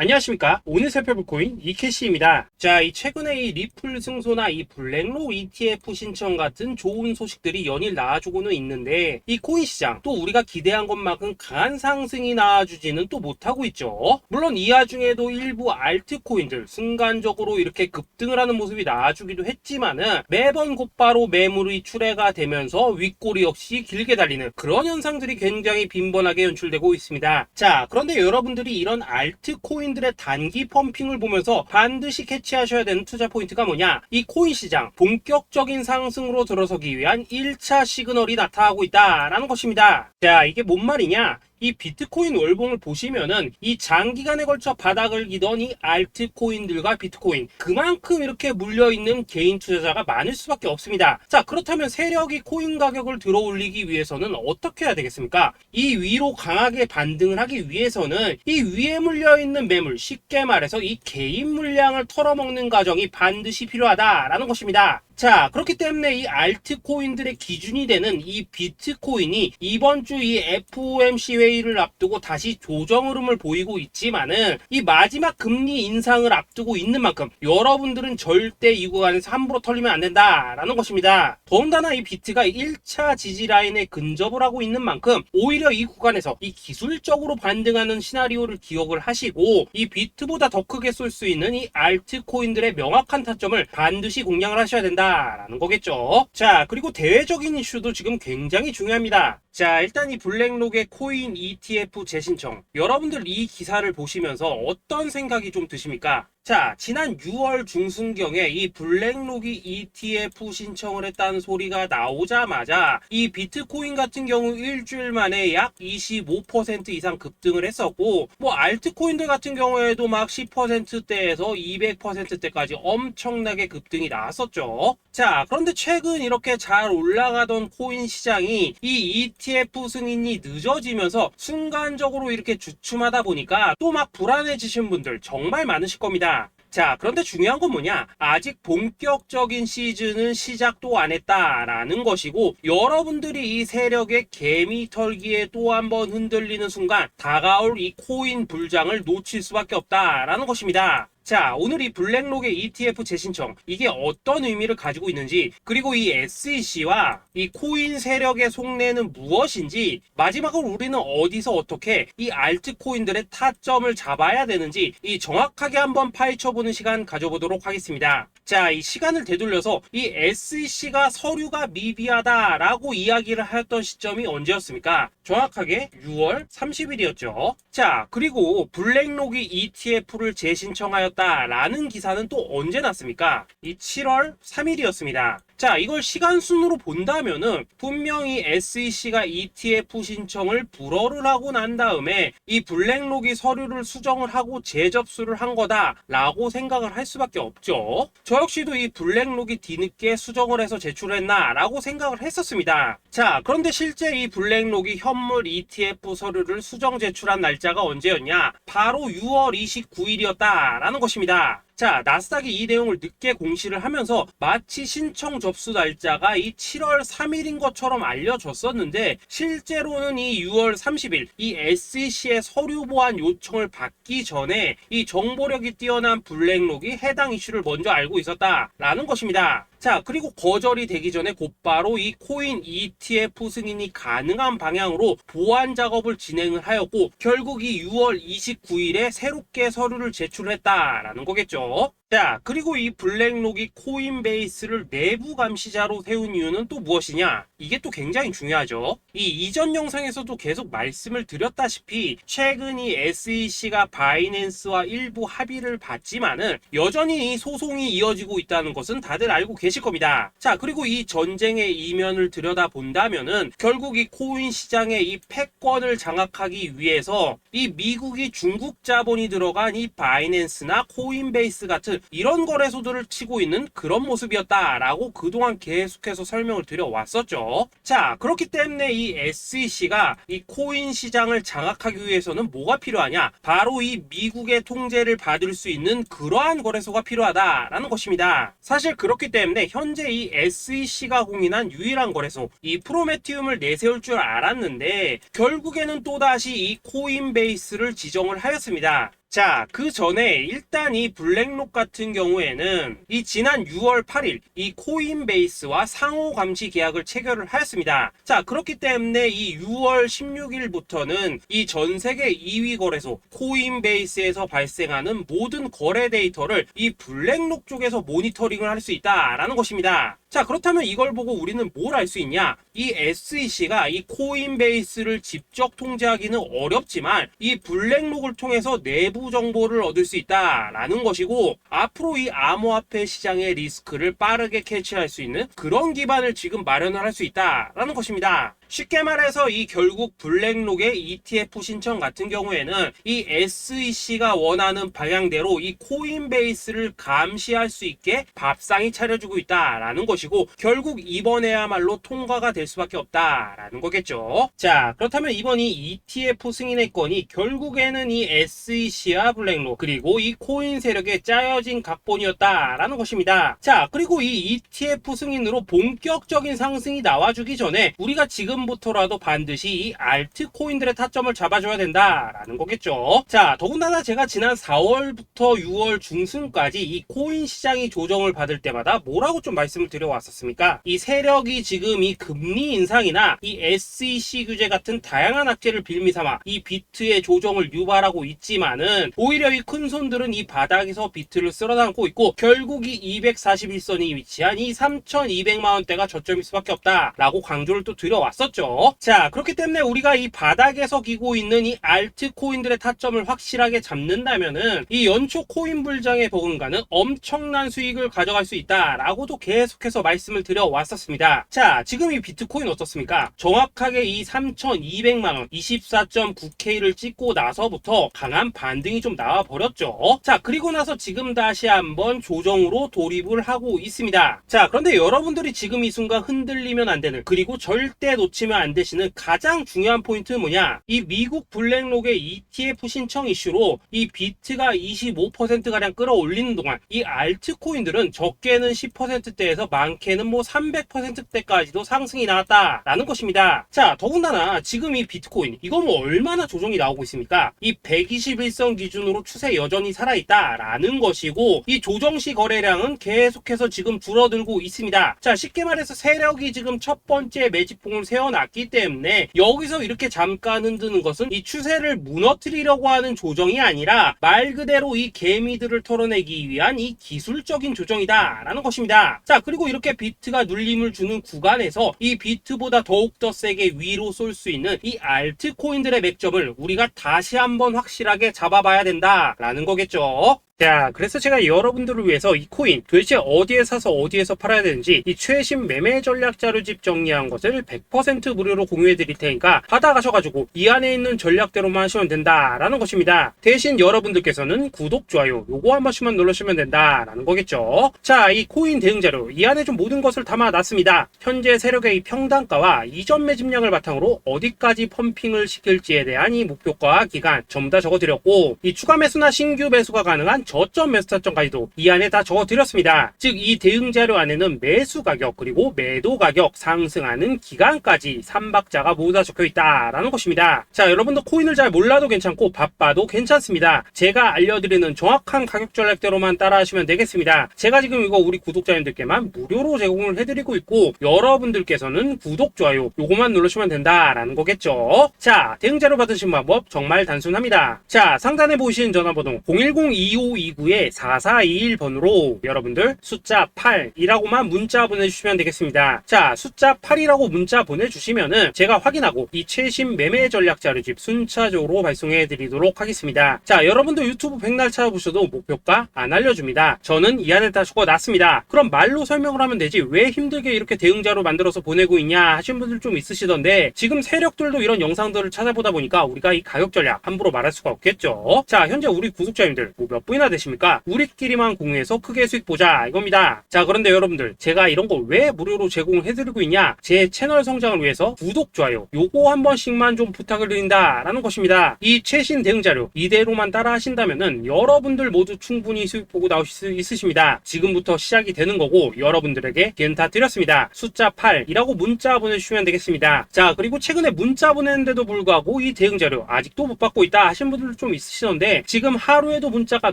안녕하십니까. 오늘 살펴볼 코인 이캐시입니다. 자, 이 최근에 이 리플 승소나 이 블랙록 ETF 신청 같은 좋은 소식들이 연일 나와주고는 있는데 이 코인 시장 또 우리가 기대한 것만큼 강한 상승이 나와주지는 또 못하고 있죠. 물론 이 와중에도 일부 알트코인들 순간적으로 이렇게 급등을 하는 모습이 나와주기도 했지만은 매번 곧바로 매물이 출회가 되면서 윗꼬리 역시 길게 달리는 그런 현상들이 굉장히 빈번하게 연출되고 있습니다. 자, 그런데 여러분들이 이런 알트코인 들의 단기 펌핑을 보면서 반드시 캐치하셔야 되는 투자 포인트가 뭐냐? 이 코인 시장 본격적인 상승으로 들어서기 위한 1차 시그널이 나타나고 있다라는 것입니다. 자, 이게 뭔 말이냐? 이 비트코인 월봉을 보시면은 이 장기간에 걸쳐 바닥을 기던 이 알트코인들과 비트코인 그만큼 이렇게 물려있는 개인 투자자가 많을 수밖에 없습니다. 자, 그렇다면 세력이 코인 가격을 들어 올리기 위해서는 어떻게 해야 되겠습니까? 이 위로 강하게 반등을 하기 위해서는 이 위에 물려있는 매물, 쉽게 말해서 이 개인 물량을 털어먹는 과정이 반드시 필요하다라는 것입니다. 자, 그렇기 때문에 이 알트코인들의 기준이 되는 이 비트코인이 이번 주 이 FOMC 회의를 앞두고 다시 조정 흐름을 보이고 있지만은 이 마지막 금리 인상을 앞두고 있는 만큼 여러분들은 절대 이 구간에서 함부로 털리면 안 된다라는 것입니다. 더군다나 이 비트가 1차 지지 라인에 근접을 하고 있는 만큼 오히려 이 구간에서 이 기술적으로 반등하는 시나리오를 기억을 하시고 이 비트보다 더 크게 쏠 수 있는 이 알트코인들의 명확한 타점을 반드시 공략을 하셔야 된다 라는 거겠죠. 자, 그리고 대외적인 이슈도 지금 굉장히 중요합니다. 자, 일단 이 블랙록의 코인 ETF 재신청, 여러분들 이 기사를 보시면서 어떤 생각이 좀 드십니까? 자, 지난 6월 중순경에 이 블랙록이 ETF 신청을 했다는 소리가 나오자마자 이 비트코인 같은 경우 일주일 만에 약 25% 이상 급등을 했었고, 뭐 알트코인들 같은 경우에도 막 10%대에서 200%대까지 엄청나게 급등이 나왔었죠. 자, 그런데 최근 이렇게 잘 올라가던 코인 시장이 이 ETF 승인이 늦어지면서 순간적으로 이렇게 주춤하다 보니까 또 막 불안해지신 분들 정말 많으실 겁니다. 자, 그런데 중요한 건 뭐냐? 아직 본격적인 시즌은 시작도 안 했다라는 것이고, 여러분들이 이 세력의 개미 털기에 또 한 번 흔들리는 순간 다가올 이 코인 불장을 놓칠 수밖에 없다라는 것입니다. 자, 오늘 이 블랙록의 ETF 재신청, 이게 어떤 의미를 가지고 있는지, 그리고 이 SEC와 이 코인 세력의 속내는 무엇인지, 마지막으로 우리는 어디서 어떻게 이 알트코인들의 타점을 잡아야 되는지 이 정확하게 한번 파헤쳐보는 시간 가져보도록 하겠습니다. 자, 이 시간을 되돌려서 이 SEC가 서류가 미비하다라고 이야기를 하였던 시점이 언제였습니까? 정확하게 6월 30일이었죠. 자, 그리고 블랙록이 ETF를 재신청하였다라는 기사는 또 언제 났습니까? 이 7월 3일이었습니다. 자, 이걸 시간순으로 본다면은 분명히 SEC가 ETF 신청을 불허를 하고 난 다음에 이 블랙록이 서류를 수정을 하고 재접수를 한 거다라고 생각을 할 수밖에 없죠. 저 역시도 이 블랙록이 뒤늦게 수정을 해서 제출했나라고 생각을 했었습니다. 자, 그런데 실제 이 블랙록이 현물 ETF 서류를 수정 제출한 날짜가 언제였냐? 바로 6월 29일이었다라는 것입니다. 자, 나스닥이 이 내용을 늦게 공시를 하면서 마치 신청 접수 날짜가 이 7월 3일인 것처럼 알려졌었는데, 실제로는 이 6월 30일 이 SEC의 서류 보완 요청을 받기 전에 이 정보력이 뛰어난 블랙록이 해당 이슈를 먼저 알고 있었다라는 것입니다. 자, 그리고 거절이 되기 전에 곧바로 이 코인 ETF 승인이 가능한 방향으로 보완 작업을 진행을 하였고, 결국 이 6월 29일에 새롭게 서류를 제출했다라는 거겠죠. 자, 그리고 이 블랙록이 코인베이스를 내부 감시자로 세운 이유는 또 무엇이냐? 이게 또 굉장히 중요하죠. 이 이전 영상에서도 계속 말씀을 드렸다시피 최근 이 SEC가 바이낸스와 일부 합의를 봤지만은 여전히 이 소송이 이어지고 있다는 것은 다들 알고 계실 겁니다. 자, 그리고 이 전쟁의 이면을 들여다본다면은 결국 이 코인 시장의 이 패권을 장악하기 위해서 이 미국이 중국 자본이 들어간 이 바이낸스나 코인베이스 같은 이런 거래소들을 치고 있는 그런 모습이었다라고 그동안 계속해서 설명을 드려왔었죠. 자, 그렇기 때문에 이 SEC가 이 코인 시장을 장악하기 위해서는 뭐가 필요하냐? 바로 이 미국의 통제를 받을 수 있는 그러한 거래소가 필요하다라는 것입니다. 사실 그렇기 때문에 현재 이 SEC가 공인한 유일한 거래소, 이 프로메티움을 내세울 줄 알았는데 결국에는 또다시 이 코인베이스를 지정을 하였습니다. 자, 그 전에 일단 이 블랙록 같은 경우에는 이 지난 6월 8일 이 코인베이스와 상호 감시 계약을 체결을 하였습니다. 자, 그렇기 때문에 이 6월 16일부터는 이 전 세계 2위 거래소 코인베이스에서 발생하는 모든 거래 데이터를 이 블랙록 쪽에서 모니터링을 할 수 있다라는 것입니다. 자, 그렇다면 이걸 보고 우리는 뭘 알 수 있냐? 이 SEC가 이 코인베이스를 직접 통제하기는 어렵지만 이 블랙록을 통해서 내부 정보를 얻을 수 있다라는 것이고, 앞으로 이 암호화폐 시장의 리스크를 빠르게 캐치할 수 있는 그런 기반을 지금 마련을 할 수 있다라는 것입니다. 쉽게 말해서 이 결국 블랙록의 ETF 신청 같은 경우에는 이 SEC가 원하는 방향대로 이 코인베이스를 감시할 수 있게 밥상이 차려주고 있다라는 것이고, 결국 이번에야말로 통과가 될 수밖에 없다라는 거겠죠. 자, 그렇다면 이번 이 ETF 승인의 건이 결국에는 이 SEC와 블랙록 그리고 이 코인 세력의 짜여진 각본이었다라는 것입니다. 자, 그리고 이 ETF 승인으로 본격적인 상승이 나와주기 전에 우리가 지금부터라도 반드시 이 알트코인들의 타점을 잡아줘야 된다라는 거겠죠. 자, 더군다나 제가 지난 4월부터 6월 중순까지 이 코인 시장이 조정을 받을 때마다 뭐라고 좀 말씀을 드려왔었습니까? 이 세력이 지금 이 금리 인상이나 이 SEC 규제 같은 다양한 악재를 빌미삼아 이 비트의 조정을 유발하고 있지만은, 오히려 이 큰 손들은 이 바닥에서 비트를 쓸어담고 있고, 결국 이 241선이 위치한 이 3,200만원대가 저점일 수밖에 없다라고 강조를 또 드려왔었죠. 자, 그렇기 때문에 우리가 이 바닥에서 기고 있는 이 알트코인들의 타점을 확실하게 잡는다면은 이 연초 코인 불장에 버금가는 엄청난 수익을 가져갈 수 있다라고도 계속해서 말씀을 드려왔었습니다. 자, 지금 이 비트코인 어떻습니까? 정확하게 이 3,200만원 24.9K를 찍고 나서부터 강한 반등이 좀 나와버렸죠. 자, 그리고 나서 지금 다시 한번 조정으로 돌입을 하고 있습니다. 자, 그런데 여러분들이 지금 이 순간 흔들리면 안 되는, 그리고 절대 놓치면 안 되시는 가장 중요한 포인트는 뭐냐? 이 미국 블랙록의 ETF 신청 이슈로 이 비트가 25%가량 끌어올리는 동안 이 알트코인들은 적게는 10%대에서 많게는 뭐 300%대까지도 상승이 나왔다라는 것입니다. 자, 더군다나 지금 이 비트코인 이거 뭐 얼마나 조정이 나오고 있습니까? 이 121선 기준으로 추세 여전히 살아있다라는 것이고, 이 조정시 거래량은 계속해서 지금 줄어들고 있습니다. 자, 쉽게 말해서 세력이 지금 첫 번째 매집봉을 세워놨기 때문에 여기서 이렇게 잠깐 흔드는 것은 이 추세를 무너뜨리려고 하는 조정이 아니라 말 그대로 이 개미들을 털어내기 위한 이 기술적인 조정이다 라는 것입니다. 자, 그리고 이렇게 비트가 눌림을 주는 구간에서 이 비트보다 더욱더 세게 위로 쏠 수 있는 이 알트코인들의 맥점을 우리가 다시 한번 확실하게 잡아봐야 된다 라는 거겠죠. 자, 그래서 제가 여러분들을 위해서 이 코인 도대체 어디에 사서 어디에서 팔아야 되는지 이 최신 매매 전략 자료집 정리한 것을 100% 무료로 공유해 드릴 테니까 받아가셔가지고 이 안에 있는 전략대로만 하시면 된다라는 것입니다. 대신 여러분들께서는 구독, 좋아요 요거 한 번씩만 눌러주시면 된다라는 거겠죠. 자, 이 코인 대응 자료 이 안에 좀 모든 것을 담아놨습니다. 현재 세력의 이 평단가와 이전 매집량을 바탕으로 어디까지 펌핑을 시킬지에 대한 이 목표가 기간 전부 다 적어드렸고, 이 추가 매수나 신규 매수가 가능한 저점 매수 타점까지도 이 안에 다 적어드렸습니다. 즉 이 대응 자료 안에는 매수 가격 그리고 매도 가격, 상승하는 기간까지 3박자가 모두 다 적혀있다라는 것입니다. 자, 여러분도 코인을 잘 몰라도 괜찮고 바빠도 괜찮습니다. 제가 알려드리는 정확한 가격 전략대로만 따라하시면 되겠습니다. 제가 지금 이거 우리 구독자님들께만 무료로 제공을 해드리고 있고, 여러분들께서는 구독, 좋아요 요거만 누르시면 된다라는 거겠죠. 자, 대응 자료 받으신 방법 정말 단순합니다. 자, 상단에 보이시는 전화번호 010-2529-4421번으로 여러분들 숫자 8이라고만 문자 보내주시면 되겠습니다. 자, 숫자 8이라고 문자 보내주시면은 제가 확인하고 이 최신 매매 전략 자료집 순차적으로 발송해 드리도록 하겠습니다. 자, 여러분도 유튜브 백날 찾아보셔도 목표가 안 알려줍니다. 저는 이 안에 다 적어놨습니다. 그럼 말로 설명을 하면 되지 왜 힘들게 이렇게 대응 자료 만들어서 보내고 있냐 하신 분들 좀 있으시던데, 지금 세력들도 이런 영상들을 찾아보다 보니까 우리가 이 가격 전략 함부로 말할 수가 없겠죠. 자, 현재 우리 구독자님들 뭐 몇 분이나 얼마나 되십니까? 우리끼리만 공유해서 크게 수익 보자 이겁니다. 자, 그런데 여러분들, 제가 이런 거 왜 무료로 제공을 해드리고 있냐? 제 채널 성장을 위해서 구독, 좋아요 요거 한 번씩만 좀 부탁을 드린다 라는 것입니다. 이 최신 대응 자료 이대로만 따라 하신다면은 여러분들 모두 충분히 수익 보고 나오실 수 있으십니다. 지금부터 시작이 되는 거고, 여러분들에게 기회는 다 드렸습니다. 숫자 8이라고 문자 보내주시면 되겠습니다. 자, 그리고 최근에 문자 보냈는데도 불구하고 이 대응 자료 아직도 못 받고 있다 하신 분들도 좀 있으시던데, 지금 하루에도 문자가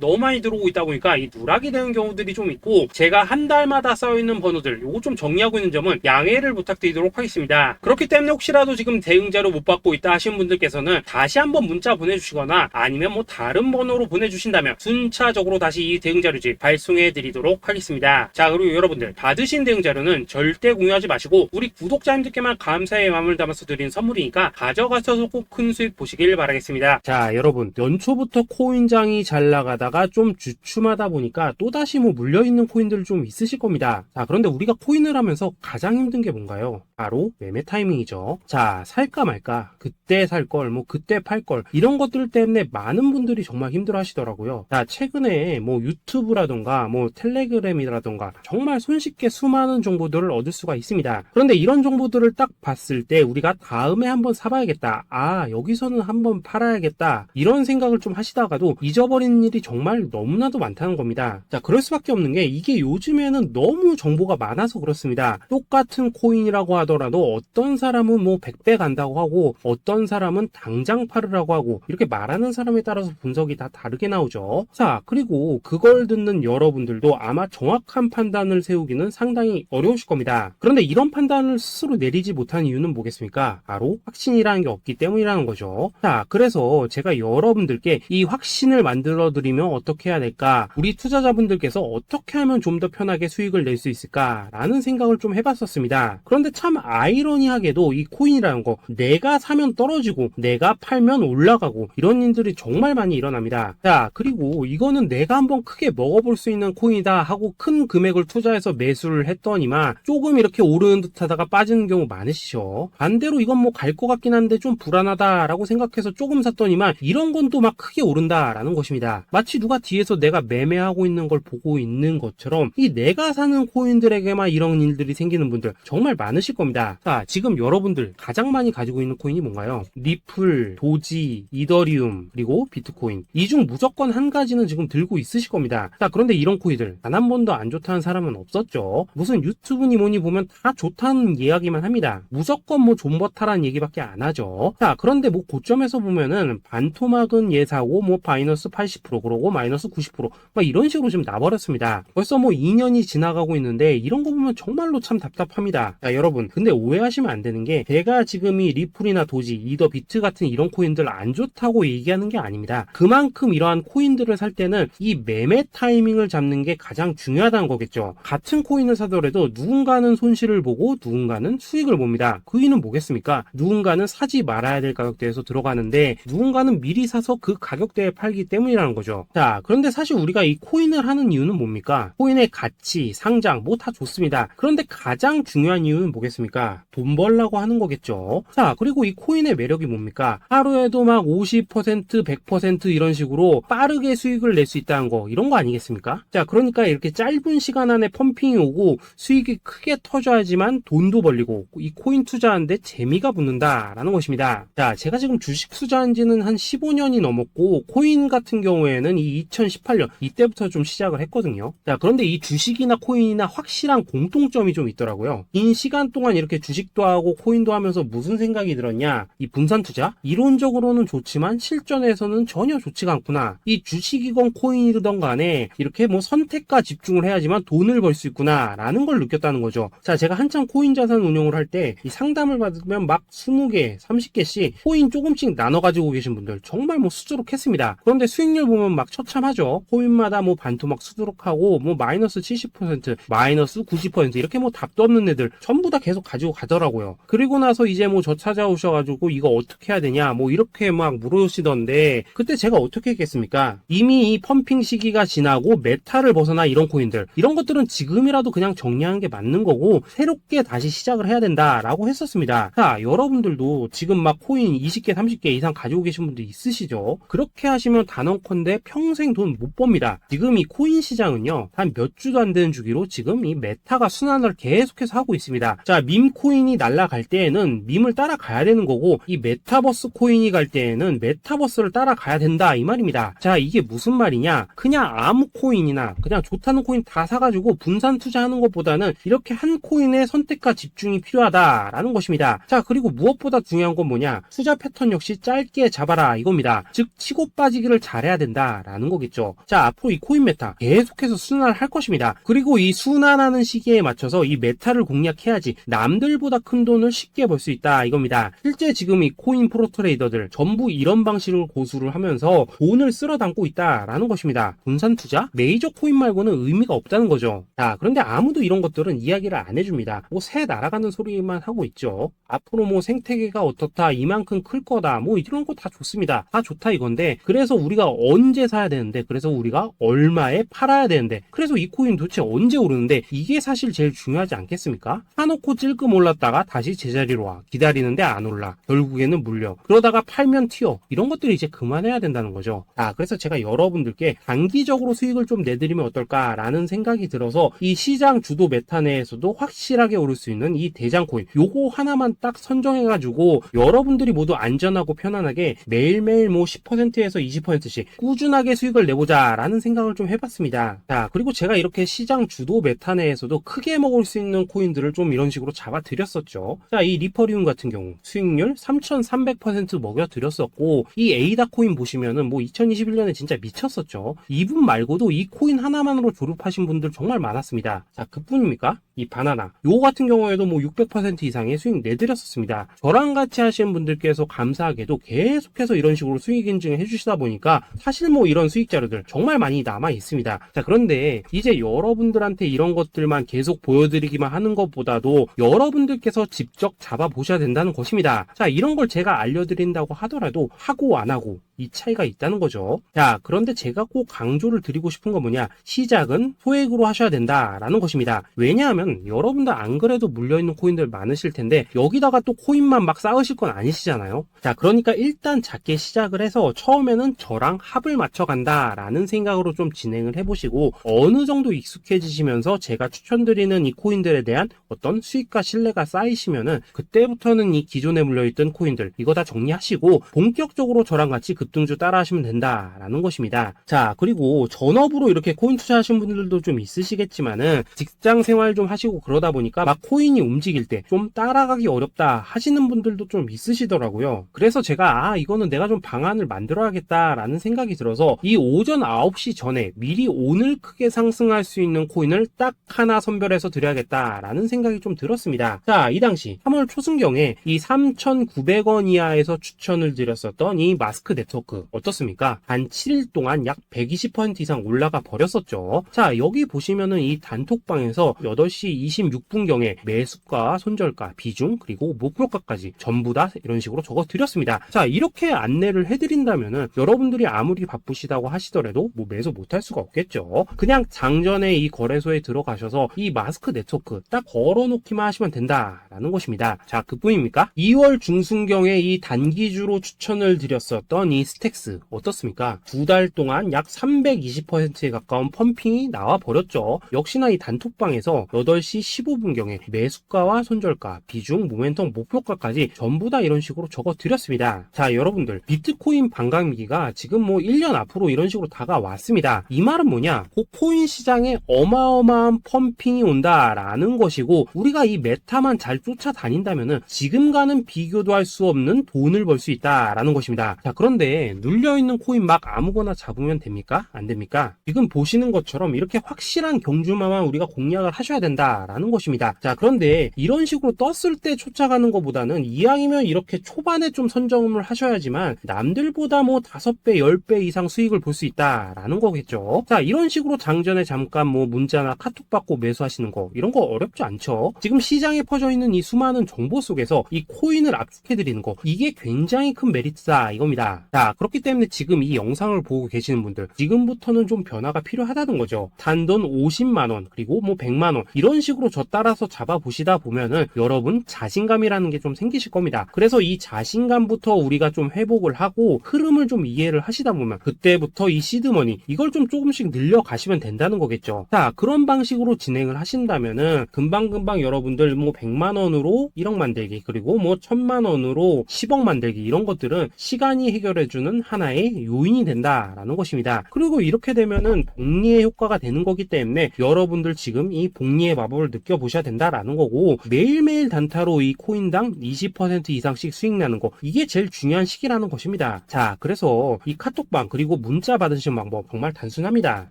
너무 많이 들어오고 있다 보니까 이 누락이 되는 경우들이 좀 있고, 제가 한 달마다 쌓여있는 번호들 요거 좀 정리하고 있는 점은 양해를 부탁드리도록 하겠습니다. 그렇기 때문에 혹시라도 지금 대응 자료 못 받고 있다 하신 분들께서는 다시 한번 문자 보내주시거나 아니면 뭐 다른 번호로 보내주신다면 순차적으로 다시 이 대응 자료집 발송해 드리도록 하겠습니다. 자, 그리고 여러분들, 받으신 대응 자료는 절대 공유하지 마시고 우리 구독자님들께만 감사의 마음을 담아서 드린 선물이니까 가져가셔서 꼭 큰 수익 보시길 바라겠습니다. 자, 여러분, 연초부터 코인장이 잘 나가다가 좀 주춤하다 보니까 또다시 뭐 물려있는 코인들 좀 있으실 겁니다. 자, 그런데 우리가 코인을 하면서 가장 힘든 게 뭔가요? 바로 매매 타이밍이죠. 자, 살까 말까, 그때 살 걸, 뭐 그때 팔 걸, 이런 것들 때문에 많은 분들이 정말 힘들어 하시더라고요. 자, 최근에 뭐 유튜브라던가 뭐 텔레그램이라던가 정말 손쉽게 수많은 정보들을 얻을 수가 있습니다. 그런데 이런 정보들을 딱 봤을 때 우리가 다음에 한번 사봐야겠다, 아 여기서는 한번 팔아야겠다, 이런 생각을 좀 하시다가도 잊어버리는 일이 정말 너무나도 많다는 겁니다. 자, 그럴 수밖에 없는 게, 이게 요즘에는 너무 정보가 많아서 그렇습니다. 똑같은 코인이라고 하더라도 어떤 사람은 뭐 100배 간다고 하고 어떤 사람은 당장 팔으라고 하고, 이렇게 말하는 사람에 따라서 분석이 다 다르게 나오죠. 자, 그리고 그걸 듣는 여러분들도 아마 정확한 판단을 세우기는 상당히 어려우실 겁니다. 그런데 이런 판단을 스스로 내리지 못하는 이유는 뭐겠습니까? 바로 확신이라는 게 없기 때문이라는 거죠. 자, 그래서 제가 여러분들께 이 확신을 만들어 드리면 어떻게 해야 될까, 우리 투자자분들께서 어떻게 하면 좀 더 편하게 수익을 낼 수 있을까 라는 생각을 좀 해봤었습니다. 그런데 참 아이러니하게도 이 코인이라는 거, 내가 사면 떨어지고 내가 팔면 올라가고 이런 일들이 정말 많이 일어납니다. 자, 그리고 이거는 내가 한번 크게 먹어볼 수 있는 코인이다 하고 큰 금액을 투자해서 매수를 했더니만 조금 이렇게 오르는 듯 하다가 빠지는 경우 많으시죠. 반대로 이건 뭐 갈 것 같긴 한데 좀 불안하다라고 생각해서 조금 샀더니만 이런 건 또 막 크게 오른다라는 것입니다. 마치 누가 뒤에서 내가 매매하고 있는 걸 보고 있는 것처럼 이 내가 사는 코인들에게만 이런 일들이 생기는 분들 정말 많으실 겁니다. 자, 지금 여러분들 가장 많이 가지고 있는 코인이 뭔가요? 리플, 도지, 이더리움, 그리고 비트코인. 이 중 무조건 한 가지는 지금 들고 있으실 겁니다. 자, 그런데 이런 코인들 단 한 번도 안 좋다는 사람은 없었죠. 무슨 유튜브니 뭐니 보면 다 좋다는 이야기만 합니다. 무조건 뭐 존버타라는 얘기밖에 안 하죠. 자, 그런데 뭐 고점에서 보면은 반토막은 예사고 뭐 마이너스 80% 그러고 마이너스 90% 막 이런 식으로 지금 나버렸습니다. 벌써 뭐 2년이 지나가고 있는데 이런 거 보면 정말로 참 답답합니다. 자, 여러분, 근데 오해하시면 안 되는 게, 제가 지금 이 리플이나 도지, 이더, 비트 같은 이런 코인들 안 좋다고 얘기하는 게 아닙니다. 그만큼 이러한 코인들을 살 때는 이 매매 타이밍을 잡는 게 가장 중요하다는 거겠죠. 같은 코인을 사더라도 누군가는 손실을 보고 누군가는 수익을 봅니다. 그 이유는 뭐겠습니까? 누군가는 사지 말아야 될 가격대에서 들어가는데 누군가는 미리 사서 그 가격대에 팔기 때문이라는 거죠. 자, 그런데 사실 우리가 이 코인을 하는 이유는 뭡니까? 코인의 가치, 상장 뭐 다 좋습니다. 그런데 가장 중요한 이유는 뭐겠습니까? 돈 벌라고 하는 거겠죠. 자, 그리고 이 코인의 매력이 뭡니까? 하루에도 막 50%, 100% 이런 식으로 빠르게 수익을 낼 수 있다는 거, 이런 거 아니겠습니까? 자, 그러니까 이렇게 짧은 시간 안에 펌핑이 오고 수익이 크게 터져야지만 돈도 벌리고 이 코인 투자하는데 재미가 붙는다라는 것입니다. 자, 제가 지금 주식 투자한 지는 한 15년이 넘었고 코인 같은 경우에는 이 2018년 이때부터 좀 시작을 했거든요. 자, 그런데 이 주식이나 코인이나 확실한 공통점이 좀 있더라고요. 긴 시간 동안 이렇게 주식도 하고 코인도 하면서 무슨 생각이 들었냐? 이 분산 투자? 이론적으로는 좋지만 실전에서는 전혀 좋지가 않구나. 이 주식이건 코인이든 간에 이렇게 뭐 선택과 집중을 해야지만 돈을 벌 수 있구나 라는 걸 느꼈다는 거죠. 자, 제가 한참 코인 자산 운용을 할 때 이 상담을 받으면 막 20개, 30개씩 코인 조금씩 나눠 가지고 계신 분들 정말 뭐 수두룩했습니다. 그런데 수익률 보면 막 처참하죠. 코인마다 뭐 반토막 수두룩하고 뭐 마이너스 70%, 마이너스 90% 이렇게 뭐 답도 없는 애들 전부 다 계속 가지고 가더라고요. 그리고 나서 이제 뭐 저 찾아오셔가지고 이거 어떻게 해야 되냐 뭐 이렇게 막 물으시던데, 그때 제가 어떻게 했겠습니까? 이미 이 펌핑 시기가 지나고 메타를 벗어나 이런 코인들, 이런 것들은 지금이라도 그냥 정리하는 게 맞는 거고 새롭게 다시 시작을 해야 된다라고 했었습니다. 자, 여러분들도 지금 막 코인 20개, 30개 이상 가지고 계신 분들 있으시죠? 그렇게 하시면 단언컨대 평생 평생 돈 못 법니다. 지금 이 코인 시장은요, 한 몇 주도 안 되는 주기로 지금 이 메타가 순환을 계속해서 하고 있습니다. 자, 밈 코인이 날아갈 때에는 밈을 따라가야 되는 거고, 이 메타버스 코인이 갈 때에는 메타버스를 따라가야 된다, 이 말입니다. 자, 이게 무슨 말이냐? 그냥 아무 코인이나 그냥 좋다는 코인 다 사가지고 분산 투자하는 것보다는 이렇게 한 코인의 선택과 집중이 필요하다라는 것입니다. 자, 그리고 무엇보다 중요한 건 뭐냐? 투자 패턴 역시 짧게 잡아라, 이겁니다. 즉, 치고 빠지기를 잘해야 된다라는 거겠죠. 자, 앞으로 이 코인 메타 계속해서 순환을 할 것입니다. 그리고 이 순환하는 시기에 맞춰서 이 메타를 공략해야지 남들보다 큰 돈을 쉽게 벌 수 있다, 이겁니다. 실제 지금 이 코인 프로 트레이더들 전부 이런 방식을 고수를 하면서 돈을 쓸어 담고 있다라는 것입니다. 분산 투자? 메이저 코인 말고는 의미가 없다는 거죠. 자, 그런데 아무도 이런 것들은 이야기를 안 해줍니다. 뭐 새 날아가는 소리만 하고 있죠. 앞으로 뭐 생태계가 어떻다, 이만큼 클 거다, 뭐 이런 거 다 좋습니다. 다 좋다 이건데, 그래서 우리가 언제 사야 되는데, 그래서 우리가 얼마에 팔아야 되는데, 그래서 이 코인 도대체 언제 오르는데, 이게 사실 제일 중요하지 않겠습니까? 사놓고 찔끔 올랐다가 다시 제자리로 와. 기다리는데 안 올라. 결국에는 물려. 그러다가 팔면 튀어. 이런 것들이 이제 그만해야 된다는 거죠. 아, 그래서 제가 여러분들께 단기적으로 수익을 좀 내드리면 어떨까라는 생각이 들어서 이 시장 주도 메타 내에서도 확실하게 오를 수 있는 이 대장 코인, 요거 하나만 딱 선정해가지고 여러분들이 모두 안전하고 편안하게 매일매일 뭐 10%에서 20%씩 꾸준하게 수익을 내보자라는 생각을 좀 해봤습니다. 자, 그리고 제가 이렇게 시장 주도 메타 내에서도 크게 먹을 수 있는 코인들을 좀 이런 식으로 잡아드렸었죠. 자, 이 리퍼리움 같은 경우 수익률 3,300% 먹여드렸었고, 이 에이다 코인 보시면은 뭐 2021년에 진짜 미쳤었죠. 이분 말고도 이 코인 하나만으로 졸업하신 분들 정말 많았습니다. 자, 그뿐입니까? 이 바나나, 요거 같은 경우에도 뭐 600% 이상의 수익 내드렸었습니다. 저랑 같이 하시는 분들께서 감사하게도 계속해서 이런 식으로 수익 인증을 해주시다 보니까 사실 뭐 이런 수익 자료들 정말 많이 남아 있습니다. 자, 그런데 이제 여러분들한테 이런 것들만 계속 보여드리기만 하는 것보다도 여러분들께서 직접 잡아보셔야 된다는 것입니다. 자, 이런 걸 제가 알려드린다고 하더라도 하고 안 하고 이 차이가 있다는 거죠. 자, 그런데 제가 꼭 강조를 드리고 싶은 건 뭐냐? 시작은 소액으로 하셔야 된다라는 것입니다. 왜냐하면 여러분들 안 그래도 물려있는 코인들 많으실 텐데 여기다가 또 코인만 막 쌓으실 건 아니시잖아요. 자, 그러니까 일단 작게 시작을 해서 처음에는 저랑 합을 맞춰간다라는 생각으로 좀 진행을 해보시고, 어느 정도 익숙해지시면서 제가 추천드리는 이 코인들에 대한 어떤 수익과 신뢰가 쌓이시면은 그때부터는 이 기존에 물려있던 코인들 이거 다 정리하시고 본격적으로 저랑 같이 급등주 따라 하시면 된다라는 것입니다. 자, 그리고 전업으로 이렇게 코인 투자하시는 분들도 좀 있으시겠지만은 직장 생활 좀 하시고 그러다 보니까 막 코인이 움직일 때 좀 따라가기 어렵다 하시는 분들도 좀 있으시더라고요. 그래서 제가 이거는 내가 좀 방안을 만들어야겠다라는 생각이 들어서 이 오전 9시 전에 미리 오늘 크게 상승할 수 있는 코인을 딱 하나 선별해서 드려야겠다라는 생각이 좀 들었습니다. 자, 이 당시 3월 초순경에 이 3,900원 이하에서 추천을 드렸었던 이 마스크 네트워크 어떻습니까? 단 7일 동안 약 120% 이상 올라가 버렸었죠. 자, 여기 보시면은 이 단톡방에서 8시 26분경에 매수가, 손절가, 비중, 그리고 목표가까지 전부 다 이런 식으로 적어 드렸습니다. 자, 이렇게 안내를 해드린다면은 여러분들이 아무리 바쁘시다고 하시더라도 뭐 매수 못할 수가 없겠죠. 그냥 장전에 이 거래소에 들어가셔서 이 마스크 네트워크 딱 걸어놓기만 하시면 된다라는 것입니다. 자, 그뿐입니까? 2월 중순경에 이 단기주로 추천을 드렸었던 이 스택스 어떻습니까? 2달 동안 약 320%에 가까운 펌핑이 나와 버렸죠. 역시나 이 단톡방에서 8시 15분경에 매수가와 손절가, 비중, 모멘텀, 목표가까지 전부 다 이런 식으로 적어 드렸습니다. 자, 여러분들 비트코인 반감기가 지금 뭐 1년 앞으로 이런 식으로 다가왔습니다. 이 말은 뭐냐? 곧 코인 시장에 어마어마한 펌핑이 온다라는 것이고, 우리가 이 메타만 잘 쫓아다닌다면은 지금과는 비교도 할 수 없는 돈을 벌 수 있다라는 것입니다. 자, 그런데 눌려있는 코인 막 아무거나 잡으면 됩니까? 안 됩니까? 지금 보시는 것처럼 이렇게 확실한 경주마만 우리가 공략을 하셔야 된다라는 것입니다. 자, 그런데 이런 식으로 떴을 때 쫓아가는 것보다는 이왕이면 이렇게 초반에 좀 선점을 하셔야지만 남들보다 뭐 5배, 10배 이상 수익을 볼 수 있다라는 거겠죠. 자, 이런 식으로 장전에 잠깐 뭐 문자나 카톡 받고 매수하시는 거 이런 거 어렵지 않죠. 지금 시장에 퍼져 있는 이 수많은 정보 속에서 이 코인을 압축해드리는 거, 이게 굉장히 큰 메리트다 이겁니다. 자, 자, 그렇기 때문에 지금 이 영상을 보고 계시는 분들, 지금부터는 좀 변화가 필요하다는 거죠. 단돈 50만원, 그리고 뭐 100만원, 이런 식으로 저 따라서 잡아보시다 보면은 여러분 자신감이라는 게 좀 생기실 겁니다. 그래서 이 자신감부터 우리가 좀 회복을 하고 흐름을 좀 이해를 하시다 보면 그때부터 이 시드머니, 이걸 좀 조금씩 늘려가시면 된다는 거겠죠. 자, 그런 방식으로 진행을 하신다면은 금방금방 여러분들 뭐 100만원으로 1억 만들기, 그리고 뭐 1000만원으로 10억 만들기, 이런 것들은 시간이 해결해주는 하나의 요인이 된다라는 것입니다. 그리고 이렇게 되면은 복리의 효과가 되는 거기 때문에 여러분들 지금 이 복리의 마법을 느껴보셔야 된다라는 거고, 매일매일 단타로 이 코인당 20% 이상씩 수익 나는 거, 이게 제일 중요한 시기라는 것입니다. 자, 그래서 이 카톡방 그리고 문자 받으시는 방법 정말 단순합니다.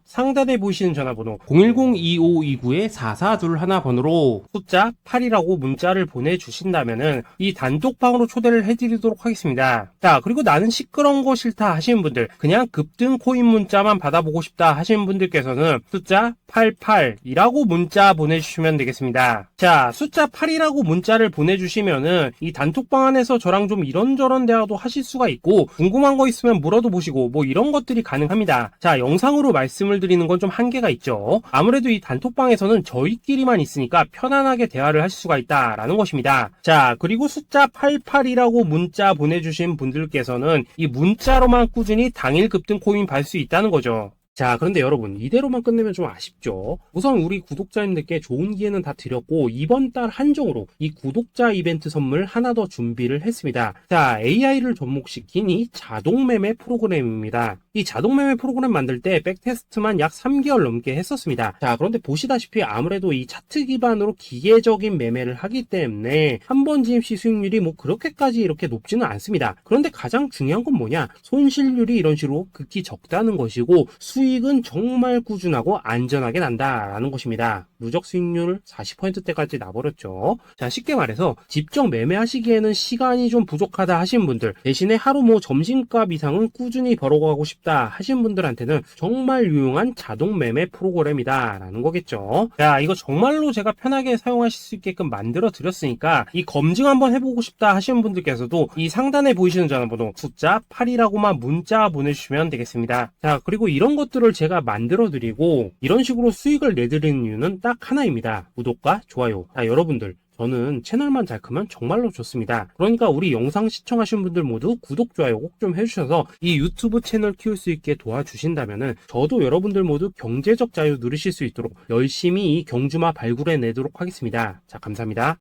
상단에 보이시는 전화번호 010-2529-4421 번호로 숫자 8이라고 문자를 보내주신다면은 이 단톡방으로 초대를 해드리도록 하겠습니다. 자, 그리고 나는 시끄러운 거 싫다 하시는 분들, 그냥 급등 코인 문자만 받아보고 싶다 하시는 분들께서는 숫자 88이라고 문자 보내주시면 되겠습니다. 자, 숫자 8이라고 문자를 보내주시면은 이 단톡방 안에서 저랑 좀 이런저런 대화도 하실 수가 있고, 궁금한 거 있으면 물어도 보시고 뭐 이런 것들이 가능합니다. 자, 영상으로 말씀을 드리는 건 좀 한계가 있죠. 아무래도 이 단톡방에서는 저희끼리만 있으니까 편안하게 대화를 하실 수가 있다라는 것입니다. 자, 그리고 숫자 88이라고 문자 보내주신 분들께서는 이 문자로만 꾸준히 당일 급등 코인 받을 수 있다는 거죠. 자, 그런데 여러분, 이대로만 끝내면 좀 아쉽죠. 우선 우리 구독자님들께 좋은 기회는 다 드렸고, 이번 달 한정으로 이 구독자 이벤트 선물 하나 더 준비를 했습니다. 자, AI를 접목시킨 이 자동매매 프로그램입니다. 이 자동매매 프로그램 만들 때 백테스트만 약 3개월 넘게 했었습니다. 자, 그런데 보시다시피 아무래도 이 차트 기반으로 기계적인 매매를 하기 때문에 한 번 지임 시 수익률이 뭐 그렇게까지 이렇게 높지는 않습니다. 그런데 가장 중요한 건 뭐냐? 손실률이 이런 식으로 극히 적다는 것이고, 수익은 정말 꾸준하고 안전하게 난다라는 것입니다. 누적 수익률 40%대까지 나버렸죠. 자, 쉽게 말해서 직접 매매하시기에는 시간이 좀 부족하다 하신 분들, 대신에 하루 뭐 점심값 이상은 꾸준히 벌어가고 싶다 하신 분들한테는 정말 유용한 자동 매매 프로그램이다 라는 거겠죠. 자, 이거 정말로 제가 편하게 사용하실 수 있게끔 만들어 드렸으니까 이 검증 한번 해보고 싶다 하시는 분들께서도 이 상단에 보이시는 전화번호 숫자 8이라고만 문자 보내주시면 되겠습니다. 자, 그리고 이런 것들을 제가 만들어 드리고 이런 식으로 수익을 내드리는 이유는 딱 하나입니다. 구독과 좋아요. 자, 여러분들, 저는 채널만 잘 크면 정말로 좋습니다. 그러니까 우리 영상 시청하신 분들 모두 구독, 좋아요 꼭 좀 해주셔서 이 유튜브 채널 키울 수 있게 도와주신다면은 저도 여러분들 모두 경제적 자유 누리실 수 있도록 열심히 이 경주마 발굴해 내도록 하겠습니다. 자, 감사합니다.